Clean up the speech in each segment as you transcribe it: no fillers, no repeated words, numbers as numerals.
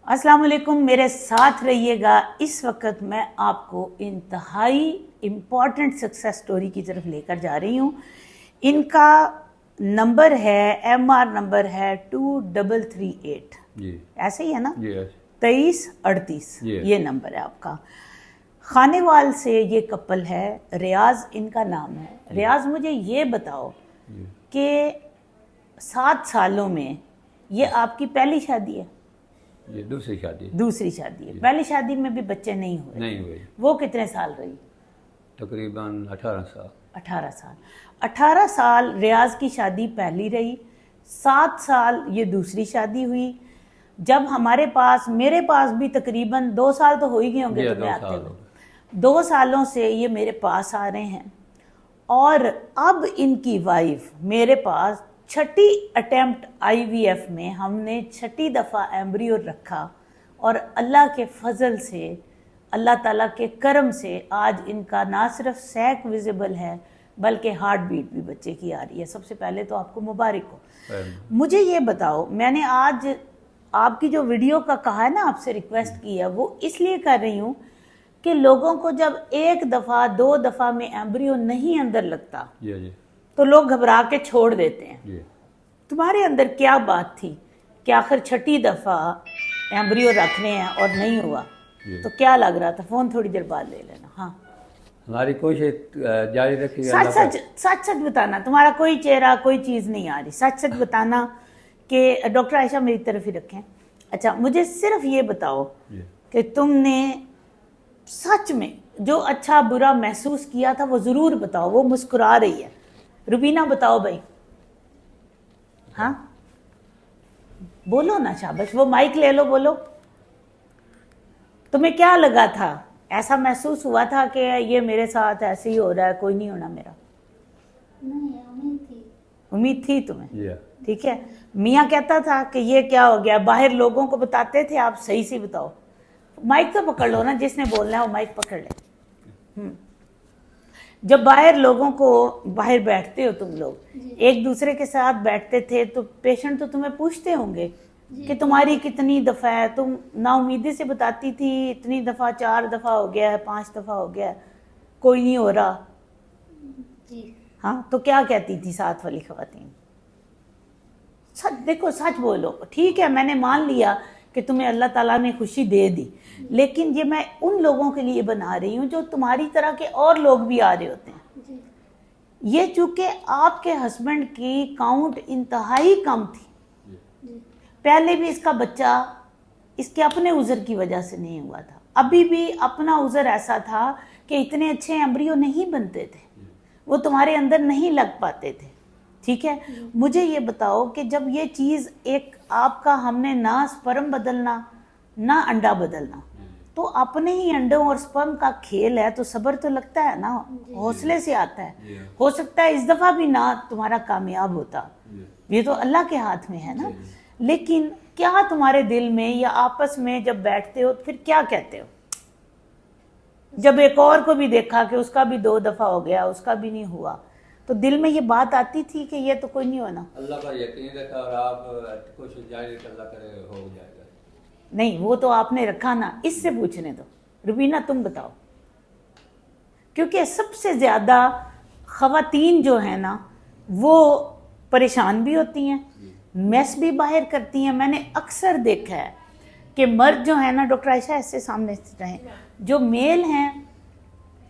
अस्सलाम वालेकुम, मेरे साथ रहिएगा। इस वक्त मैं आपको इंतहाई इम्पॉर्टेंट सक्सेस स्टोरी की तरफ लेकर जा रही हूँ। इनका नंबर है, MR नंबर है 2338 जी, ऐसे ही है ना? जी, 2338 जी। ये नंबर है आपका। खानेवाल से ये कपल है, रियाज इनका नाम है। रियाज, मुझे ये बताओ कि 7 सालों में ये आपकी पहली शादी है? ये दूसरी शादी दूसरी शादी है। पहली शादी में भी बच्चे नहीं हुए? नहीं हुई, वो कितने साल रही? तकरीबन 18 साल। 18 साल। 18 साल रियाज की शादी पहली रही, 7 साल ये दूसरी शादी हुई। जब मेरे पास भी तकरीबन 2 साल तो हो ही गए होंगे जी, तुम्हें 2 आते साल हुए। हो गए। 2 सालों से ये मेरे पास आ रहे हैं और अब इनकी वाइफ मेरे पास 6ठी अटेम्प्ट IVF में हमने 6ठी दफ़ा एम्ब्रियो रखा और अल्लाह के फजल से, अल्लाह ताला के करम से आज इनका ना सिर्फ सैक विजिबल है बल्कि हार्ट बीट भी बच्चे की आ रही है। सबसे पहले तो आपको मुबारक हो। मुझे ये बताओ, मैंने आज आपकी जो वीडियो का कहा है ना, आपसे रिक्वेस्ट की है, वो इसलिए कर रही हूँ कि लोगों को जब 1 दफ़ा 2 दफ़ा में एम्ब्रियो नहीं अंदर लगता जी, जी, तो लोग घबरा के छोड़ देते हैं। जी। तुम्हारे अंदर क्या बात थी कि आखिर 6ठी दफ़ा एम्ब्रियो रखने हैं और नहीं हुआ? तो क्या लग रहा था? फ़ोन थोड़ी देर बाद ले लेना। हाँ, हमारी कोशिश जारी रखिएगा। सच सच सच सच बताना, तुम्हारा कोई चेहरा कोई चीज़ नहीं आ रही। सच सच बताना कि डॉक्टर आयशा मेरी तरफ ही रखें। अच्छा, मुझे सिर्फ ये बताओ जी। कि तुमने सच में जो अच्छा बुरा महसूस किया था वो ज़रूर बताओ। वो मुस्कुरा रही है। रुबीना बताओ भाई। हाँ, बोलो ना, शाबाश। वो माइक ले लो, बोलो। तुम्हें क्या लगा था? ऐसा महसूस हुआ था कि ये मेरे साथ ऐसे ही हो रहा है, कोई नहीं होना मेरा? नहीं, उम्मीद थी तुम्हें? जी, ठीक है। मियाँ कहता था कि ये क्या हो गया, बाहर लोगों को बताते थे? आप सही से बताओ। माइक तो पकड़ लो ना, जिसने बोलना है वो माइक पकड़ ले। जब बाहर लोगों को, बाहर बैठते हो तुम लोग, एक दूसरे के साथ बैठते थे तो पेशेंट तो तुम्हें पूछते होंगे कि तुम्हारी कितनी दफ़ा है? तुम नाउमीदी से बताती थी इतनी दफ़ा, 4 दफ़ा हो गया है, 5 दफ़ा हो गया है, कोई नहीं हो रहा। जी। हाँ, तो क्या कहती थी साथ वाली ख़वातीन? सच देखो, सच बोलो। ठीक है, मैंने मान लिया कि तुम्हें अल्लाह ताला ने खुशी दे दी, लेकिन ये मैं उन लोगों के लिए बना रही हूँ जो तुम्हारी तरह के और लोग भी आ रहे होते हैं। जी। ये चूंकि आपके हस्बैंड की काउंट इंतहाई कम थी, जी। पहले भी इसका बच्चा इसके अपने उज़र की वजह से नहीं हुआ था, अभी भी अपना उज़र ऐसा था कि इतने अच्छे एम्ब्रियो नहीं बनते थे, वो तुम्हारे अंदर नहीं लग पाते थे। ठीक है, मुझे ये बताओ कि जब ये चीज़ एक आपका, हमने ना स्पर्म बदलना ना अंडा बदलना, तो अपने ही अंडों और स्पर्म का खेल है, तो सब्र तो लगता है ना, हौसले से आता है। हो सकता है इस दफ़ा भी ना तुम्हारा कामयाब होता, ये तो अल्लाह के हाथ में है ना। लेकिन क्या तुम्हारे दिल में या आपस में जब बैठते हो फिर क्या कहते हो? जब एक और को भी देखा कि उसका भी 2 दफ़ा हो गया, उसका भी नहीं हुआ, तो दिल में ये बात आती थी कि ये तो कोई नहीं होना? अल्लाह पर यकीन रखा और आप कोशिश जारी अल्लाह करे, हो जाएगा। नहीं, वो तो आपने रखा ना, इससे पूछने दो। रुबीना तुम बताओ, क्योंकि सबसे ज़्यादा ख़वातीन जो है ना वो परेशान भी होती हैं, मैस भी बाहर करती हैं। मैंने अक्सर देखा है कि मर्द जो है ना, डॉक्टर आयशा ऐसे सामने रहें, जो मेल हैं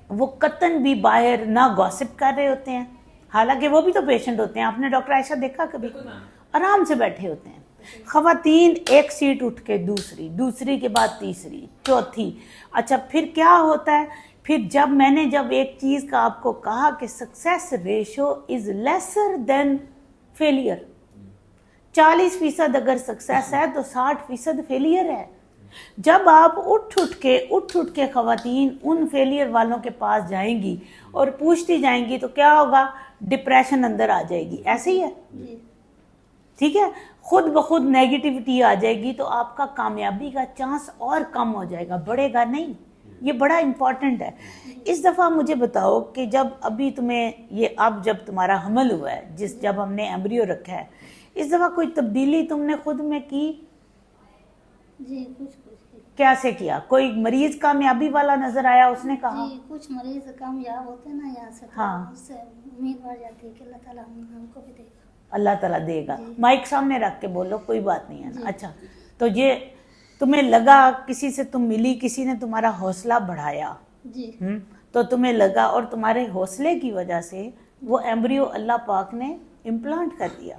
वो कतन भी बाहर ना गॉसिप कर रहे होते हैं, हालांकि वो भी तो पेशेंट होते हैं। आपने डॉक्टर आयशा देखा कभी? आराम से बैठे होते हैं। ख़वातीन एक सीट उठ के दूसरी, दूसरी के बाद तीसरी, चौथी। अच्छा, फिर क्या होता है? फिर जब एक चीज़ का आपको कहा कि success ratio is lesser than failure, 40% अगर सक्सेस है तो 60% फेलियर है। जब आप उठ उठ के ख़वातीन उन फेलियर वालों के पास जाएंगी और पूछती जाएंगी तो क्या होगा? डिप्रेशन अंदर आ जाएगी। ऐसे ही है, ठीक है, खुद ब खुद नेगेटिविटी आ जाएगी, तो आपका कामयाबी का चांस और कम हो जाएगा, बढ़ेगा नहीं। ये बड़ा इम्पॉर्टेंट है। इस दफ़ा मुझे बताओ कि जब अभी तुम्हें ये, अब जब तुम्हारा हमल हुआ है, जब हमने एम्ब्रियो रखा है, इस दफ़ा कोई तब्दीली तुमने खुद में की? जी कुछ कुछ कैसे किया? कोई मरीज कामयाबी वाला नजर आया, उसने कहा? जी कुछ मरीज कामयाब होते हैं ना यहाँ से, तो हाँ। उससे उम्मीद बढ़ जाती है कि अल्लाह ताला हमको भी देगा। अल्लाह ताला देगा। जी। माइक सामने रख के बोलो, कोई बात नहीं है जी। ना। अच्छा, तो ये तुम्हें लगा, किसी से तुम मिली, किसी ने तुम्हारा हौसला बढ़ाया, जी तो तुम्हें लगा, और तुम्हारे हौसले की वजह से वो एम्ब्रियो अल्लाह पाक ने इम्प्लांट कर दिया।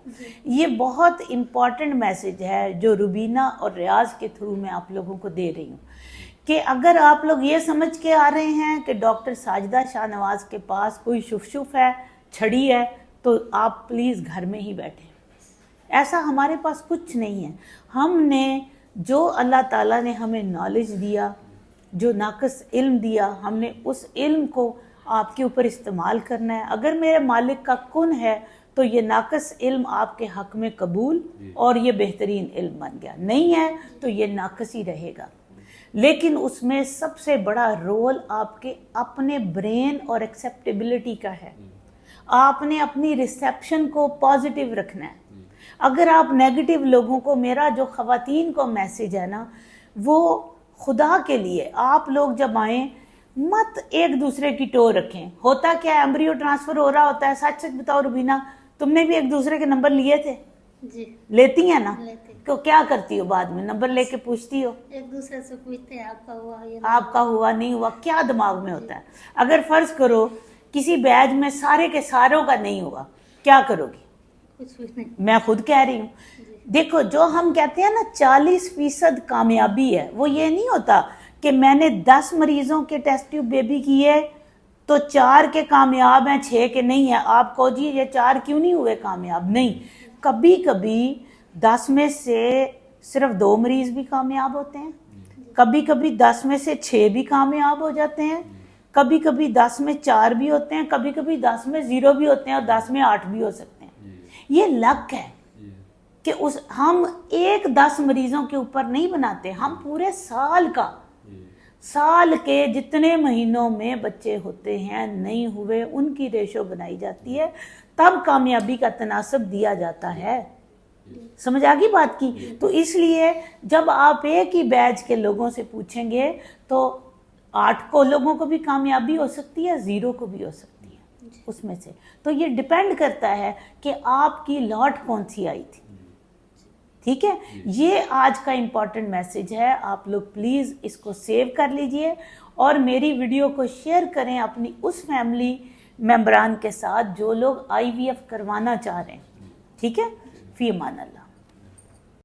ये बहुत इम्पॉर्टेंट मैसेज है जो रुबीना और रियाज के थ्रू मैं आप लोगों को दे रही हूँ, कि अगर आप लोग ये समझ के आ रहे हैं कि डॉक्टर साजिदा शाहनवाज के पास कोई शुफ है, छड़ी है, तो आप प्लीज़ घर में ही बैठें। ऐसा हमारे पास कुछ नहीं है। हमने जो अल्लाह ताला ने हमें नॉलेज दिया, जो नाक़िस इल्म दिया, हमने उस इल्म को आपके ऊपर इस्तेमाल करना है। अगर मेरे मालिक का कुन है तो ये नाक़िस इल्म आपके हक़ में कबूल और ये बेहतरीन इल्म बन गया, नहीं है तो ये नाक़िस ही रहेगा। लेकिन उसमें सबसे बड़ा रोल आपके अपने ब्रेन और एक्सेप्टेबिलिटी का है। आपने अपनी रिसेप्शन को पॉजिटिव रखना है। अगर आप नेगेटिव लोगों को, मेरा जो ख़वातीन को मैसेज है ना, वो खुदा के लिए आप लोग जब आएँ मत एक दूसरे की टो रखें। होता क्या, एम्ब्रियो ट्रांसफ़र हो रहा होता है, सच सच बताओ रुबीना, तुमने भी एक दूसरे के नंबर लिए थे? जी लेती हैं ना? लेते तो क्या करती हो बाद में? नंबर लेके पूछती हो? एक दूसरे से पूछते हैं आपका हुआ ये आपका हुआ नहीं हुआ, क्या दिमाग में होता है? अगर फर्ज करो किसी बैच में सारे के सारों का नहीं हुआ, क्या करोगी? कुछ भी नहीं। मैं खुद कह रही हूँ। देखो, जो हम कहते हैं ना 40% कामयाबी है, वो ये नहीं होता कि मैंने 10 मरीजों के टेस्ट ट्यूब बेबी किए तो 4 के कामयाब हैं, 6 के नहीं है। आप कहो जी ये 4 क्यों नहीं हुए कामयाब? नहीं, कभी कभी 10 में से सिर्फ 2 मरीज भी कामयाब होते हैं, कभी कभी 10 में से 6 भी कामयाब हो जाते हैं, कभी कभी 10 में 4 भी होते हैं, कभी कभी 10 में 0 भी होते हैं और 10 में 8 भी हो सकते हैं। ये लक है कि हम एक 10 मरीजों के ऊपर नहीं बनाते, हम पूरे साल के जितने महीनों में बच्चे होते हैं नहीं हुए उनकी रेशो बनाई जाती है, तब कामयाबी का तनासब दिया जाता है। समझ आ गई बात की? तो इसलिए जब आप एक ही बैच के लोगों से पूछेंगे तो 8 को लोगों को भी कामयाबी हो सकती है, 0 को भी हो सकती है उसमें से। तो ये डिपेंड करता है कि आपकी लॉट कौन सी आई थी। ठीक है, ये आज का इम्पॉर्टेंट मैसेज है। आप लोग प्लीज़ इसको सेव कर लीजिए और मेरी वीडियो को शेयर करें अपनी उस फैमिली मेंबरान के साथ जो लोग IVF करवाना चाह रहे हैं। ठीक है, फी अमान अल्लाह।